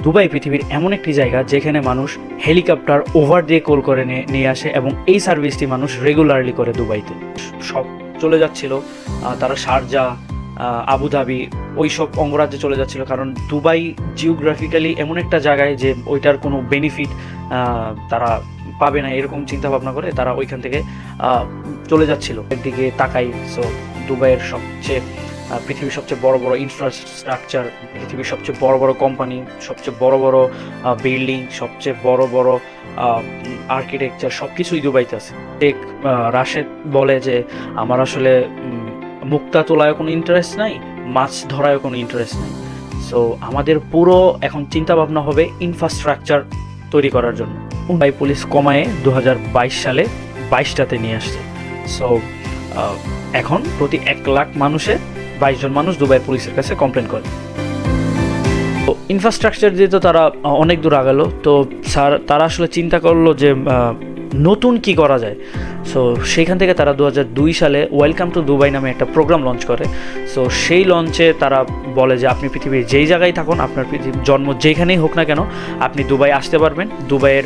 Dubai পৃথিবীর এমন একটি জায়গা যেখানে মানুষ হেলিকপ্টার ওভার দিয়ে কল করে নিয়ে আসে, এবং এই সার্ভিসটি মানুষ রেগুলারলি করে দুবাইতে। সব চলে যাচ্ছিল, তারা শারজা, আবুধাবি ওই সব অঙ্গরাজ্যে চলে যাচ্ছিল, কারণ দুবাই জিওগ্রাফিক্যালি এমন একটা জায়গায় যে ওইটার কোনো বেনিফিট তারা পাবে না, এরকম চিন্তা ভাবনা করে তারা ওইখান থেকে চলে যাচ্ছিল। একদিকে তাকাই, সো দুবাইয়ের পৃথিবীর সবচেয়ে বড় বড় ইনফ্রাস্ট্রাকচার, পৃথিবীর সবচেয়ে বড় বড় কোম্পানি, সবচেয়ে বড় বড় বিল্ডিং, সবচেয়ে বড় বড় আর্কিটেকচার সব কিছুই দুবাইতে আছে। এক রাশেদ বলে যে আমার আসলে মুক্তা তোলায় কোনো ইন্টারেস্ট নাই, মাছ ধরায় কোনো ইন্টারেস্ট নাই। সো আমাদের পুরো এখন চিন্তা ভাবনা হবে ইনফ্রাস্ট্রাকচার তৈরি করার জন্য। মুম্বাই পুলিশ কমায়ে 2022 সালে 22টাতে নিয়ে আসছে। সো এখন প্রতি 1 লাখ মানুষে 22 জন মানুষ দুবাই পুলিশের কাছে কমপ্লেন করে। তো ইনফ্রাস্ট্রাকচার দিয়ে তো তারা অনেক দূর আগালো, তো তারা আসলে চিন্তা করলো যে নতুন কি করা যায়। সো সেইখান থেকে তারা 2002 সালে ওয়েলকাম টু দুবাই নামে একটা প্রোগ্রাম লঞ্চ করে। সো সেই লঞ্চে তারা বলে যে আপনি পৃথিবীর যেই জায়গায় থাকুন, আপনার পৃথিবীর জন্ম যেখানেই হোক না কেন, আপনি দুবাই আসতে পারবেন, দুবাইয়ের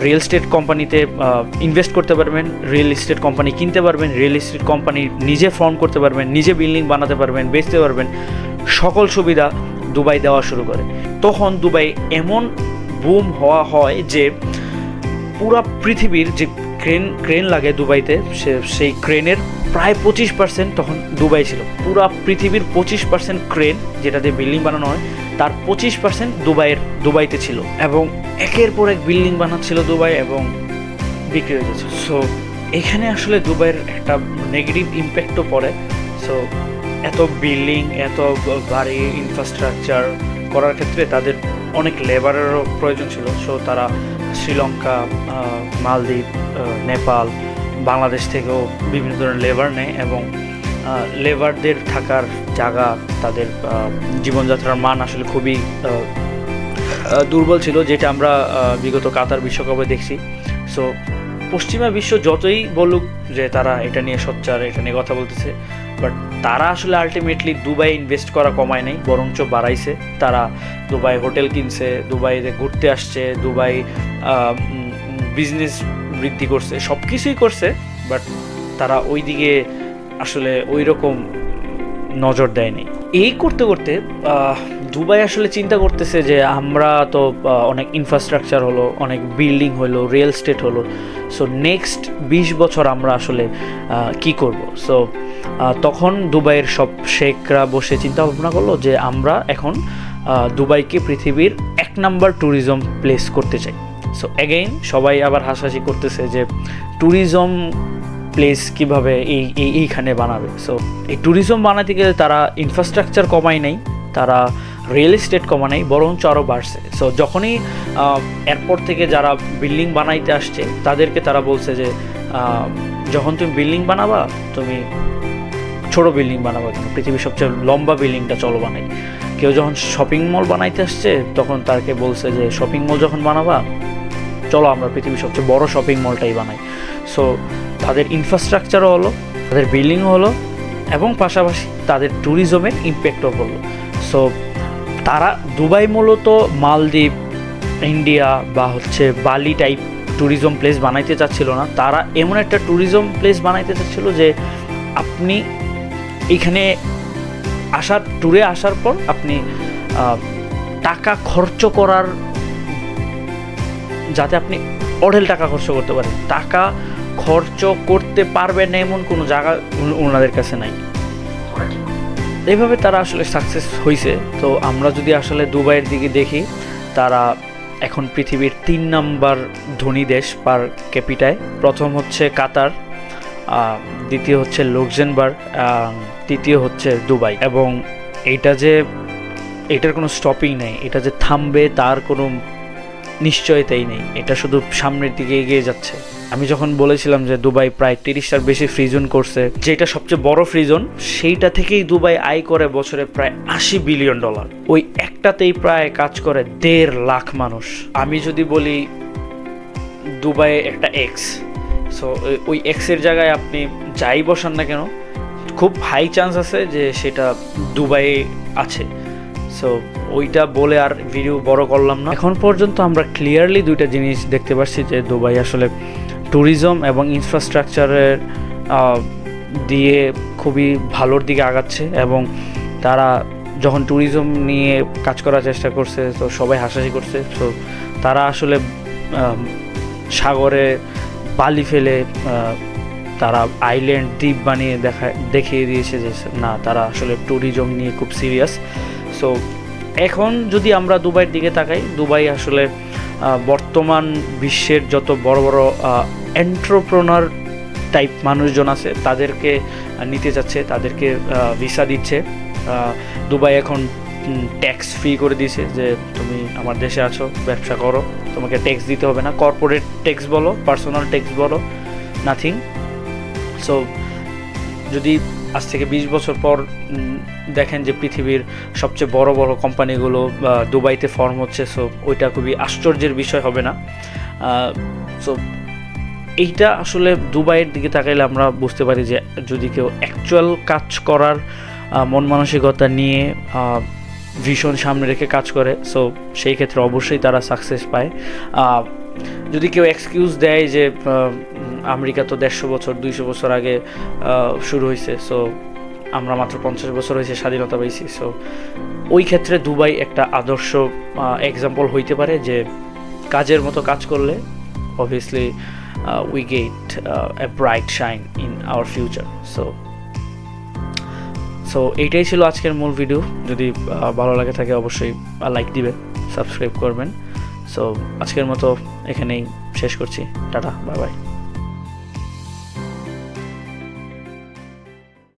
রিয়েল এস্টেট কোম্পানিতে ইনভেস্ট করতে পারবেন, রিয়েল এস্টেট কোম্পানি কিনতে পারবেন, রিয়েল এস্টেট কোম্পানি নিজে ফর্ম করতে পারবেন, নিজে বিল্ডিং বানাতে পারবেন, বেচতে পারবেন, সকল সুবিধা দুবাই দেওয়া শুরু করে। তখন দুবাই এমন বুম হওয়া হয় যে পুরা পৃথিবীর যে ক্রেন লাগে দুবাইতে, সেই ক্রেনের প্রায় 25% তখন দুবাই ছিল। পুরা পৃথিবীর 25% ক্রেন যেটা দিয়ে বিল্ডিং বানানো হয়, তার 25% দুবাইতে ছিল, এবং একের পর এক বিল্ডিং বানাচ্ছিল দুবাই এবং বিক্রি হয়ে যাচ্ছে। সো এখানে আসলে দুবাইয়ের একটা নেগেটিভ ইম্প্যাক্টও পড়ে। সো এত বিল্ডিং, এত বাড়ি, ইনফ্রাস্ট্রাকচার করার ক্ষেত্রে তাদের অনেক লেবারেরও প্রয়োজন ছিল। সো তারা শ্রীলঙ্কা, মালদ্বীপ, নেপাল, বাংলাদেশ থেকেও বিভিন্ন ধরনের লেবার নেয়, এবং লেবারদের থাকার জায়গা, তাদের জীবনযাত্রার মান আসলে খুবই দুর্বল ছিল, যেটা আমরা বিগত কাতার বিশ্বকাপে দেখছি। সো পশ্চিমা বিশ্ব যতই বলুক যে তারা এটা নিয়ে সোচ্চার, এটা নিয়ে কথা বলতেছে, বাট তারা আসলে আলটিমেটলি দুবাই ইনভেস্ট করা কমায় নাই, বরঞ্চ বাড়াইছে। তারা দুবাই হোটেল কিনছে, দুবাইতে ঘুরতে আসছে, দুবাই বিজনেস বৃদ্ধি করছে, সব কিছুই করছে, বাট তারা ওই দিকে আসলে ওই রকম নজর দেয়নি। এই করতে করতে দুবাই আসলে চিন্তা করতেছে যে আমরা তো অনেক ইনফ্রাস্ট্রাকচার হলো, অনেক বিল্ডিং হলো, রিয়েল এস্টেট হলো, সো নেক্সট 20 বছর আমরা আসলে কি করব। সো তখন দুবাইয়ের সব শেখরা বসে চিন্তা ভাবনা করলো যে আমরা এখন দুবাইকে পৃথিবীর 1 নাম্বার ট্যুরিজম প্লেস করতে চাই। সো অ্যাগেইন সবাই আবার হাসাহাসি করতেছে যে ট্যুরিজম প্লেস কীভাবে এইখানে বানাবে। সো এই ট্যুরিজম বানাতে গেলে তারা ইনফ্রাস্ট্রাকচার কমায় নাই, তারা রিয়েল এস্টেট কমা নাই, বরঞ্চ আরও বাড়ছে। সো যখনই এয়ারপোর্ট থেকে যারা বিল্ডিং বানাইতে আসছে তাদেরকে তারা বলছে যে যখন তুমি বিল্ডিং বানাবা, তুমি ছোট বিল্ডিং বানাবা কেন, পৃথিবীর সবচেয়ে লম্বা বিল্ডিংটা চলো বানাই। কেউ যখন শপিং মল বানাইতে আসছে তখন তাকে বলছে যে শপিং মল যখন বানাবা, চলো আমরা পৃথিবীর সবচেয়ে বড় শপিং মলটাই বানাই। সো তাদের ইনফ্রাস্ট্রাকচারও হলো, তাদের বিল্ডিংও হলো, এবং পাশাপাশি তাদের ট্যুরিজমের ইম্প্যাক্টও হলো। সো তারা দুবাই মূলত মালদ্বীপ, ইন্ডিয়া বা বালি টাইপ ট্যুরিজম প্লেস বানাইতে চাচ্ছিল না, তারা এমন একটা ট্যুরিজম প্লেস বানাইতে চাচ্ছিল যে আপনি এখানে ট্যুরে আসার পর আপনি টাকা খরচ করার, যাতে আপনি অঢেল টাকা খরচ করতে পারেন, টাকা খরচ করতে পারবেন না এমন কোনো জায়গা ওনাদের কাছে নাই। এইভাবে তারা আসলে সাকসেস হয়েছে। তো আমরা যদি আসলে দুবাইয়ের দিকে দেখি, তারা এখন পৃথিবীর 3 নাম্বার ধনী দেশ পার ক্যাপিটায়। প্রথম হচ্ছে কাতার, দ্বিতীয় হচ্ছে লুক্সেমবার্গ, তৃতীয় হচ্ছে দুবাই। এবং এটার কোনো স্টপিং নেই, এটা যে থামবে তার কোনো নিশ্চয়তাই নেই, এটা শুধু সামনের দিকে এগিয়ে যাচ্ছে। আমি যখন বলেছিলাম যে দুবাই প্রায় 30টার বেশি ফ্রি জোন করছে, যেটা সবচেয়ে বড় ফ্রি জোন, সেইটা থেকেই দুবাই আয় করে বছরে প্রায় $80 বিলিয়ন। ওই একটাতেই প্রায় কাজ করে 1.5 লাখ মানুষ। আমি যদি বলি দুবাই একটা এক্স, সো ওই এক্সের জায়গায় আপনি যাই বসান না কেন, খুব হাই চান্স আছে যে সেটা দুবাই আছে। সো ওইটা বলে আর ভিডিও বড় করলাম না। এখন পর্যন্ত আমরা ক্লিয়ারলি দুইটা জিনিস দেখতে পাচ্ছি যে দুবাই আসলে ট্যুরিজম এবং ইনফ্রাস্ট্রাকচারের দিয়ে খুবই ভালোর দিকে আগাচ্ছে, এবং তারা যখন ট্যুরিজম নিয়ে কাজ করার চেষ্টা করছে তো সবাই হাসাহাসি করছে। তো তারা আসলে সাগরে বালি ফেলে তারা আইল্যান্ড দ্বীপ বানিয়ে দেখিয়ে দিয়েছে যে না, তারা আসলে ট্যুরিজম নিয়ে খুব সিরিয়াস। সো এখন যদি আমরা দুবাইয়ের দিকে তাকাই, দুবাই আসলে বর্তমান বিশ্বের যত বড় বড় এন্টারপ্রেনার টাইপ মানুষজন আছে তাদেরকে নিতে যাচ্ছে, তাদেরকে ভিসা দিচ্ছে। দুবাই এখন ট্যাক্স ফ্রি করে দিয়েছে, যে তুমি আমার দেশে আছো, ব্যবসা করো, তোমাকে ট্যাক্স দিতে হবে না। কর্পোরেট ট্যাক্স বলো, পার্সোনাল ট্যাক্স বলো, নাথিং। সো যদি আজ থেকে 20 বছর পর দেখেন যে পৃথিবীর সবচেয়ে বড় বড় কোম্পানিগুলো দুবাইতে ফর্ম হচ্ছে, সো ওইটা খুবই আশ্চর্যের বিষয় হবে না। সো এইটা আসলে দুবাইয়ের দিকে তাকাইলে আমরা বুঝতে পারি যে যদি কেউ অ্যাকচুয়াল কাজ করার মন মানসিকতা নিয়ে ভীষণ সামনে রেখে কাজ করে, সো সেই ক্ষেত্রে অবশ্যই তারা সাকসেস পায়। যদি কেউ এক্সকিউজ দেয় যে আমেরিকা তো 150 বছর 200 বছর আগে শুরু হয়েছে, সো আমরা মাত্র 50 বছর হয়েছে স্বাধীনতা পাইছি, সো ওই ক্ষেত্রে দুবাই একটা আদর্শ এক্সাম্পল হইতে পারে যে কাজের মতো কাজ করলে obviously we get a bright shine in our future. So এইটাই ছিল আজকের মূল ভিডিও। যদি ভালো লাগে থাকে অবশ্যই লাইক দিবেন, সাবস্ক্রাইব করবেন। সো আজকের মতো এখানেই শেষ করছি। Tata, bye bye.